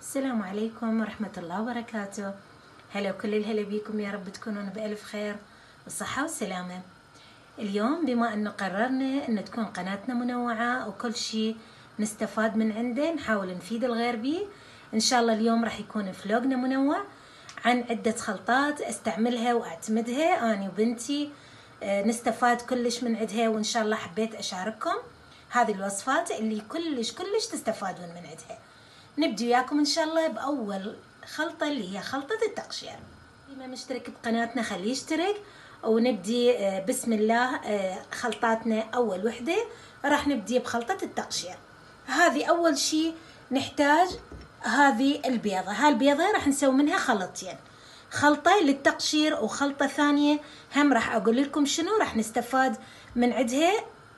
السلام عليكم ورحمة الله وبركاته. هلا وكل الهلا بيكم، يا رب تكونون بألف خير والصحة والسلامة. اليوم بما أنه قررنا أن تكون قناتنا منوعة وكل شيء نستفاد من عنده نحاول نفيد الغير بيه، إن شاء الله اليوم راح يكون فلوقنا منوع عن عدة خلطات استعملها واعتمدها أنا وبنتي، نستفاد كلش من عندها، وإن شاء الله حبيت أشارككم هذه الوصفات اللي كلش تستفادون من عندها. نبدأ وياكم إن شاء الله بأول خلطة اللي هي خلطة التقشير. اللي ما مشترك بقناتنا خليه يشترك، ونبدي بسم الله. خلطاتنا أول وحدة راح نبدي بخلطة التقشير. هذه أول شي نحتاج هذه البيضة، هالبيضة راح نسوي منها خلطتين، خلطة للتقشير وخلطة ثانية هم راح أقول لكم شنو راح نستفاد من عندها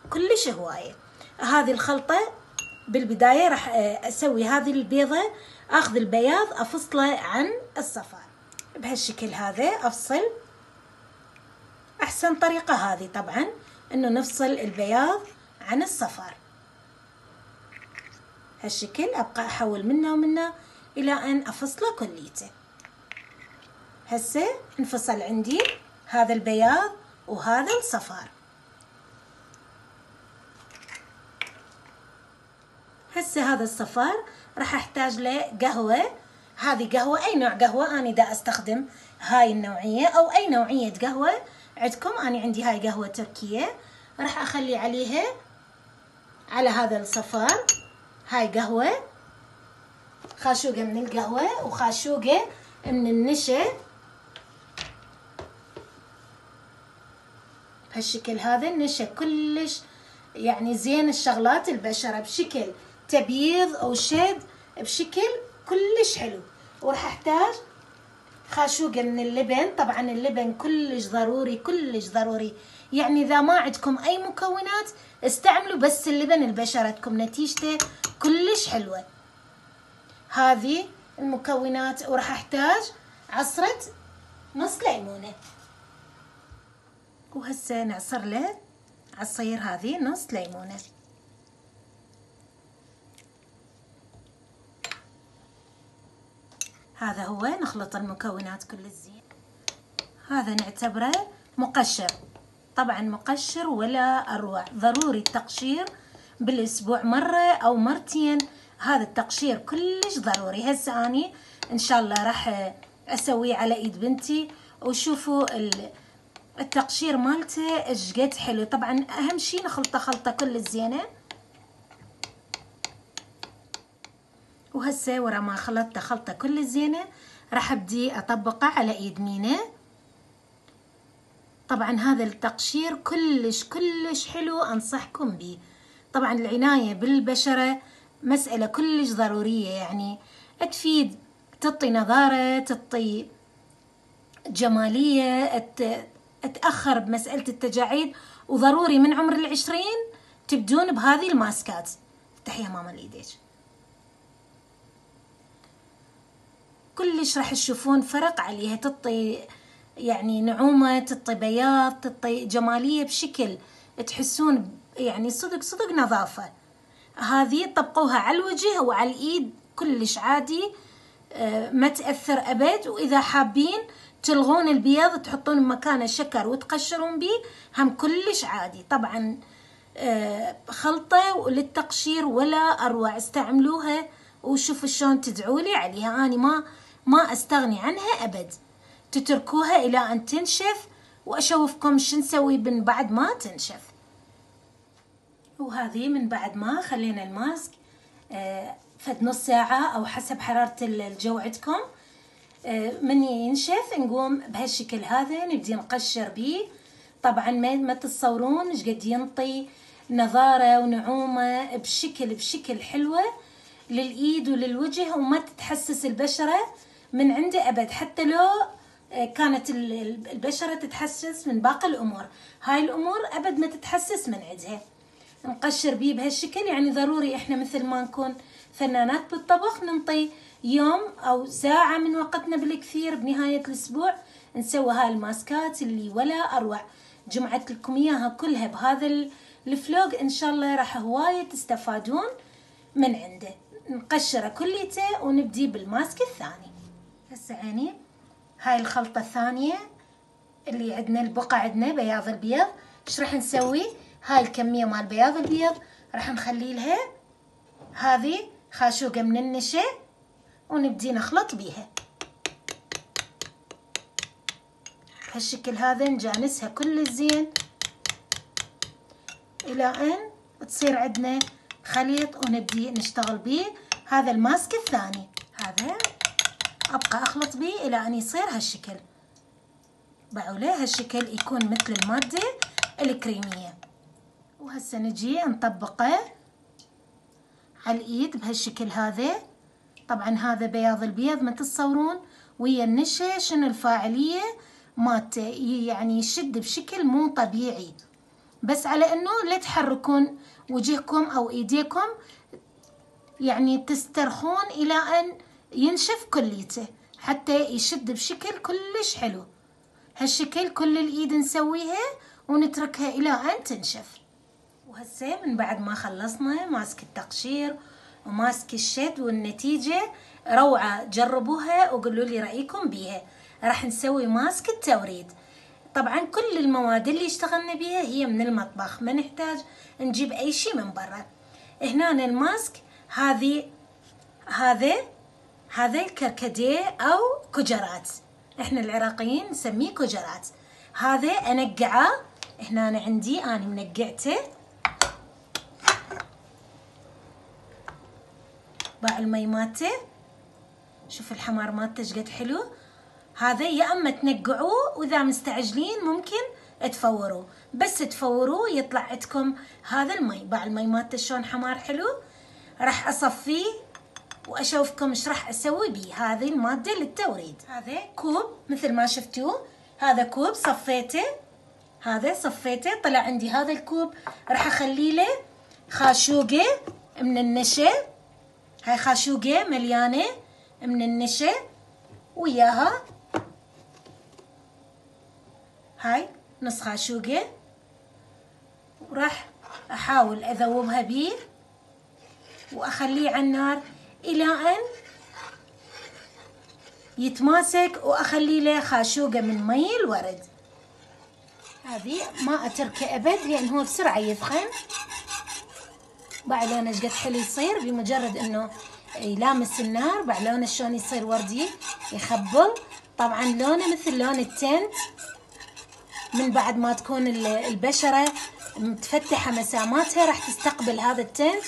كلش هواية. هذه الخلطة بالبداية راح أسوي هذه البيضة، أخذ البياض أفصله عن الصفار بهالشكل هذا، أفصل. أحسن طريقة هذه طبعا إنه نفصل البياض عن الصفار هالشكل، أبقى أحول منه ومنه إلى أن أفصله كليته. هسه انفصل عندي هذا البياض وهذا الصفار. هسه هذا الصفار راح احتاج له قهوة. هذه قهوة، اي نوع قهوة، انا دا استخدم هاي النوعية او اي نوعية قهوة عندكم. انا عندي هاي قهوة تركية، راح اخلي عليها على هذا الصفار هاي قهوة، خاشوقة من القهوة وخاشوقة من النشا بهالشكل هذا. النشا كلش يعني زين الشغلات البشرة بشكل تبييض او شد بشكل كلش حلو. وراح احتاج خاشوقة من اللبن، طبعا اللبن كلش ضروري، يعني اذا ما عندكم اي مكونات استعملوا بس اللبن لبشرتكم، نتيجته كلش حلوة. هذه المكونات. وراح احتاج عصرة نص ليمونة، وهسه نعصر له عصير هذه نص ليمونة. هذا هو نخلط المكونات كل زين. هذا نعتبره مقشر، طبعا مقشر ولا أروع. ضروري التقشير بالأسبوع مرة أو مرتين، هذا التقشير كلش ضروري. هسه أني إن شاء الله راح أسويه على إيد بنتي، وشوفوا التقشير مالته ايش قد حلو. طبعا أهم شي نخلطه خلطة كل زينة. وهسه ورا ما خلطت خلطة كل زينة راح ابدي اطبقه على ايد مينة. طبعا هذا التقشير كلش حلو، انصحكم به. طبعا العناية بالبشرة مسألة كلش ضرورية، يعني تفيد، تعطي نضارة، تعطي جمالية، تأخر بمسألة التجاعيد. وضروري من عمر 20 تبدون بهذه الماسكات. تحية ماما لإيديك. كلش راح تشوفون فرق عليها، تعطي يعني نعومة، تعطي بياض، تعطي جمالية بشكل تحسون يعني صدق نظافة. هذه طبقوها على الوجه وعلى الإيد كلش عادي، ما تأثر أبد. وإذا حابين تلغون البياض تحطون مكانه شكر وتقشرون به هم كلش عادي. طبعا خلطة للتقشير ولا أروع، استعملوها وشوفوا شلون تدعولي عليها. أنا ما أستغني عنها أبد. تتركوها إلى أن تنشف، وأشوفكم شو نسوي من بعد ما تنشف. وهذه من بعد ما خلينا الماسك فد نص ساعة أو حسب حرارة الجو عندكم، من ينشف نقوم بهالشكل هذا نبدي نقشر بيه. طبعا ما تتصورون ايش قد ينطي نضارة ونعومة بشكل حلوة للإيد وللوجه، وما تتحسس البشرة من عنده أبد. حتى لو كانت البشرة تتحسس من باقي الأمور، هاي الأمور أبد ما تتحسس من عندها. نقشر بيه بهالشكل. يعني ضروري إحنا مثل ما نكون فنانات بالطبخ ننطي يوم أو ساعة من وقتنا بالكثير بنهاية الأسبوع نسوي هاي الماسكات اللي ولا أروع. جمعت لكم إياها كلها بهذا الفلوق، إن شاء الله راح هواية تستفادون من عنده. نقشره كليته ونبدي بالماسك الثاني. هسه عيني هاي الخلطة الثانية اللي عندنا البقع، عندنا بياض البيض. ايش راح نسوي؟ هاي الكمية مال بياض البيض راح نخلي لها هذه خاشوقة من النشا ونبدي نخلط بيها بهالشكل هذا، نجانسها كل زين الى ان تصير عندنا خليط ونبدي نشتغل بيه. هذا الماسك الثاني، هذا ابقى اخلط بيه الى ان يصير هالشكل، بعوله هالشكل يكون مثل المادة الكريمية. وهسه نجي نطبقه على الايد بهالشكل هذا. طبعا هذا بياض البيض ما تتصورون ويا النشا شنو الفاعلية مالته، يعني يشد بشكل مو طبيعي، بس على انه لا تحركون وجهكم او ايديكم، يعني تسترخون الى ان ينشف كليته حتى يشد بشكل كلش حلو. هالشكل كل الايد نسويها ونتركها الى ان تنشف. وهسه من بعد ما خلصنا ماسك التقشير وماسك الشد والنتيجة روعة، جربوها وقولوا لي رأيكم بيها. راح نسوي ماسك التوريد. طبعا كل المواد اللي اشتغلنا بيها هي من المطبخ، ما نحتاج نجيب اي شيء من برا. هنا الماسك هذا الكركديه او كجرات، احنا العراقيين نسميه كجرات. هذا انقعه، هنا أنا عندي انا منقعته، باع المي مالته، شوف الحمار مالته شقد حلو. هذا يا اما تنقعوه واذا مستعجلين ممكن تفوروه، بس تفوروه يطلع عندكم هذا المي. باع المي مالته شلون حمار حلو. راح اصفيه واشوفكم ايش راح اسوي بيه. هذه الماده للتوريد. هذا كوب مثل ما شفتوه، هذا كوب صفيته، هذا صفيته طلع عندي هذا الكوب. راح اخلي له خاشوقه من النشا، هاي خاشوقه مليانه من النشا وياها هاي نص خاشوقه، وراح احاول اذوبها بيه واخليه على النار الى ان يتماسك، واخلي له خاشوقه من مي الورد. هذه ما اتركه ابد لان هو بسرعه يثخن. بعد لونه شقد حلو يصير بمجرد انه يلامس النار. بعد لونه شلون يصير وردي يخبل. طبعا لونه مثل لون التنت، من بعد ما تكون البشره متفتحه مساماتها راح تستقبل هذا التنت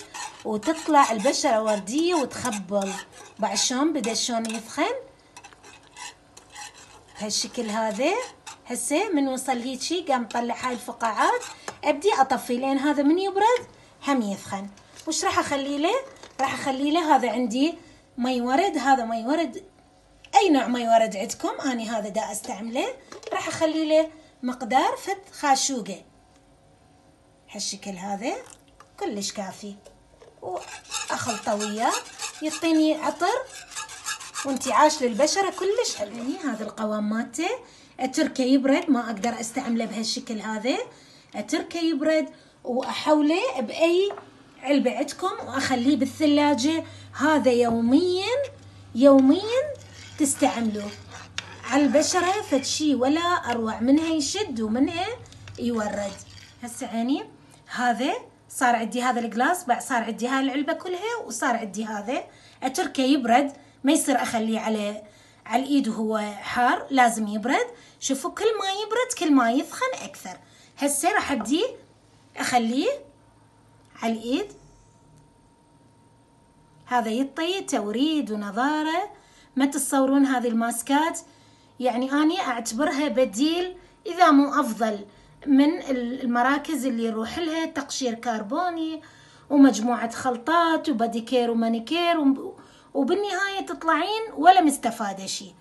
وتطلع البشره ورديه وتخبل. بعد شلون بدا شلون يثخن بهالشكل هذا. هسه من وصل هيجي قام طلع هاي الفقاعات، ابدي اطفي لين هذا من يبرد هم يثخن. وش راح اخلي له؟ راح اخلي له هذا عندي مي ورد. هذا مي ورد اي نوع مي ورد عندكم، اني هذا دا استعمله. راح اخلي له مقدار فد خاشوقه هالشكل هذا كلش كافي، واخلطه وياه يعطيني عطر وانتعاش للبشره كلش حلو. يعني هذا القوام مالته اتركه يبرد، ما اقدر استعمله بهالشكل هذا. اتركه يبرد واحوله باي علبه عندكم واخليه بالثلاجه. هذا يوميا تستعملوه على البشره، فد شي ولا اروع منها يشد ومنها يورد. هسه عيني هذا صار عندي هذا الجلاس، بعد صار عندي هاي العلبه كلها، وصار عندي هذا اتركه يبرد. ما يصير اخليه على الايد وهو حار، لازم يبرد. شوفوا كل ما يبرد كل ما يثخن اكثر. هسه راح ابدي اخليه على الايد. هذا يعطي توريد ونضاره ما تتصورون. هذه الماسكات يعني اني اعتبرها بديل اذا مو افضل من المراكز اللي يروح لها تقشير كربوني ومجموعه خلطات وباديكير ومانيكير، وبالنهايه تطلعين ولا مستفاده شيء.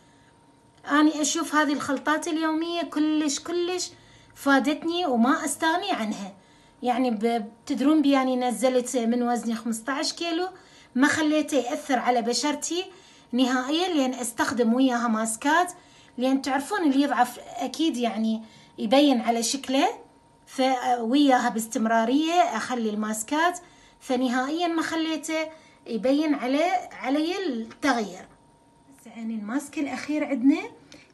اني اشوف هذه الخلطات اليوميه كلش فادتني وما استغني عنها. يعني تدرون بياني نزلت من وزني 15 كيلو، ما خليته يأثر على بشرتي نهائيا، لأن استخدم وياها ماسكات. لأن تعرفون اللي يضعف أكيد يعني يبين على شكله، فوياها باستمرارية أخلي الماسكات. فنهائيا ما خليته يبين علي التغيير. يعني الماسك الأخير عندنا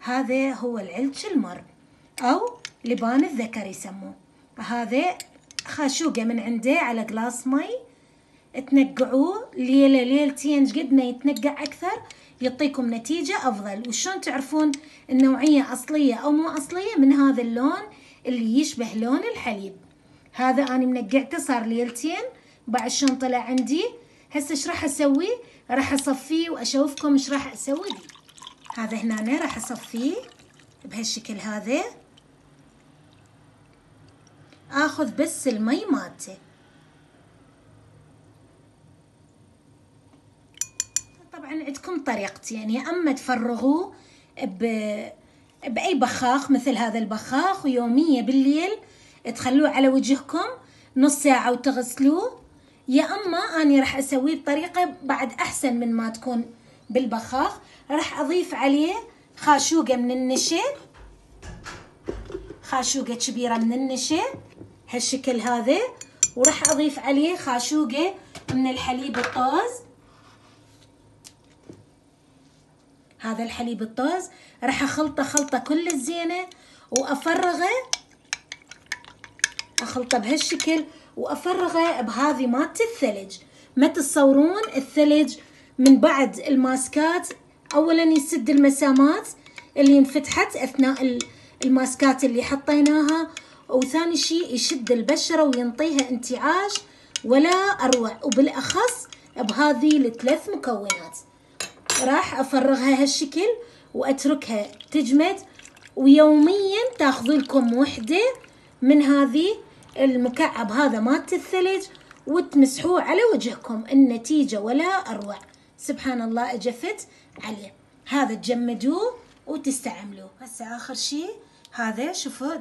هذا هو العلج المر أو لبان الذكر يسموه. هذا خاشوقة من عنده على قلاص مي، تنقعوه ليلة ليلتين، قد ما يتنقع أكثر يعطيكم نتيجة أفضل. وشون تعرفون النوعية أصلية أو مو أصلية؟ من هذا اللون اللي يشبه لون الحليب. هذا أنا منقعته صار ليلتين، بعد شون طلع عندي. هسه ايش راح أسوي؟ راح أصفيه وأشوفكم ايش راح أسوي بيه. هذا هنا راح أصفيه بهالشكل هذا، آخذ بس المي مالته. طبعا عندكم طريقتين، يا اما تفرغوه باي بخاخ مثل هذا البخاخ، ويوميا بالليل تخلوه على وجهكم نص ساعة وتغسلوه، يا اما اني راح اسويه بطريقة بعد احسن من ما تكون بالبخاخ. راح اضيف عليه خاشوقة من النشا، خاشوقة كبيرة من النشا هالشكل هذا، وراح اضيف عليه خاشوقة من الحليب الطوز. هذا الحليب الطوز راح اخلطه خلطة كل الزينة وافرغه، اخلطه بهالشكل وافرغه بهذه مالت الثلج. ما تتصورون الثلج من بعد الماسكات، اولا يسد المسامات اللي انفتحت اثناء الماسكات اللي حطيناها، وثاني شيء يشد البشرة وينطيها انتعاش ولا اروع، وبالاخص بهذه الثلاث مكونات. راح افرغها هالشكل واتركها تجمد، ويوميا تاخذوا لكم وحده من هذه المكعب هذا مالت الثلج وتمسحوه على وجهكم، النتيجه ولا اروع. سبحان الله اجفت عليه. هذا تجمدوه وتستعملوه. هسه اخر شيء هذا، شوفوا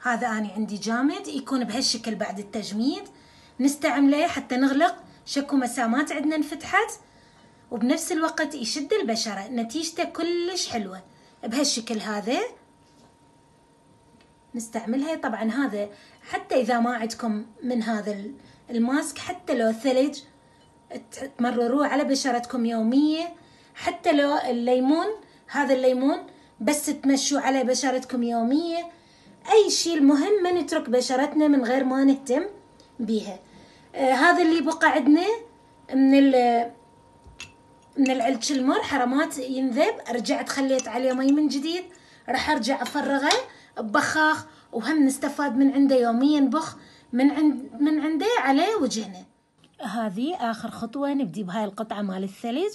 هذا اني عندي جامد يكون بهالشكل بعد التجميد، نستعمله حتى نغلق شكو مسامات عندنا انفتحت، وبنفس الوقت يشد البشرة. نتيجته كلش حلوة بهالشكل هذا نستعملها. طبعا هذا حتى إذا ما عندكم من هذا الماسك، حتى لو ثلج تمرروه على بشرتكم يوميا. حتى لو الليمون، هذا الليمون بس تمشوا على بشرتكم يوميا. أي شيء، المهم ما نترك بشرتنا من غير ما نهتم بيها. هذا اللي بقى عندنا من العلج المر حرمات ينذب، رجعت خليت عليه مي من جديد، راح ارجع افرغه ببخاخ، وهم نستفاد من عنده يوميا بخ من عنده على وجهنا. هذه اخر خطوة، نبدي بهاي القطعة مال الثلج،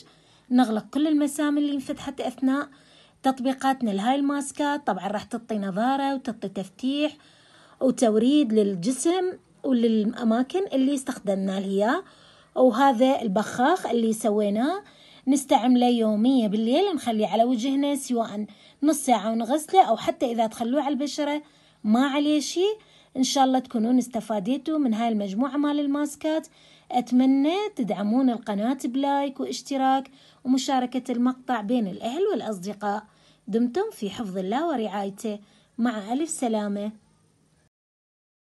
نغلق كل المسام اللي انفتحت اثناء تطبيقاتنا لهاي الماسكات. طبعا راح تعطي نظارة وتعطي تفتيح وتوريد للجسم وللاماكن اللي استخدمنا لها. وهذا البخاخ اللي سويناه نستعمله يوميا بالليل، نخليه على وجهنا سواء نص ساعة ونغسله، أو حتى إذا تخلوه على البشرة ما عليه شيء. إن شاء الله تكونون استفاديتوا من هاي المجموعة مال الماسكات. أتمنى تدعمون القناة بلايك واشتراك ومشاركة المقطع بين الأهل والأصدقاء. دمتم في حفظ الله ورعايته، مع ألف سلامة.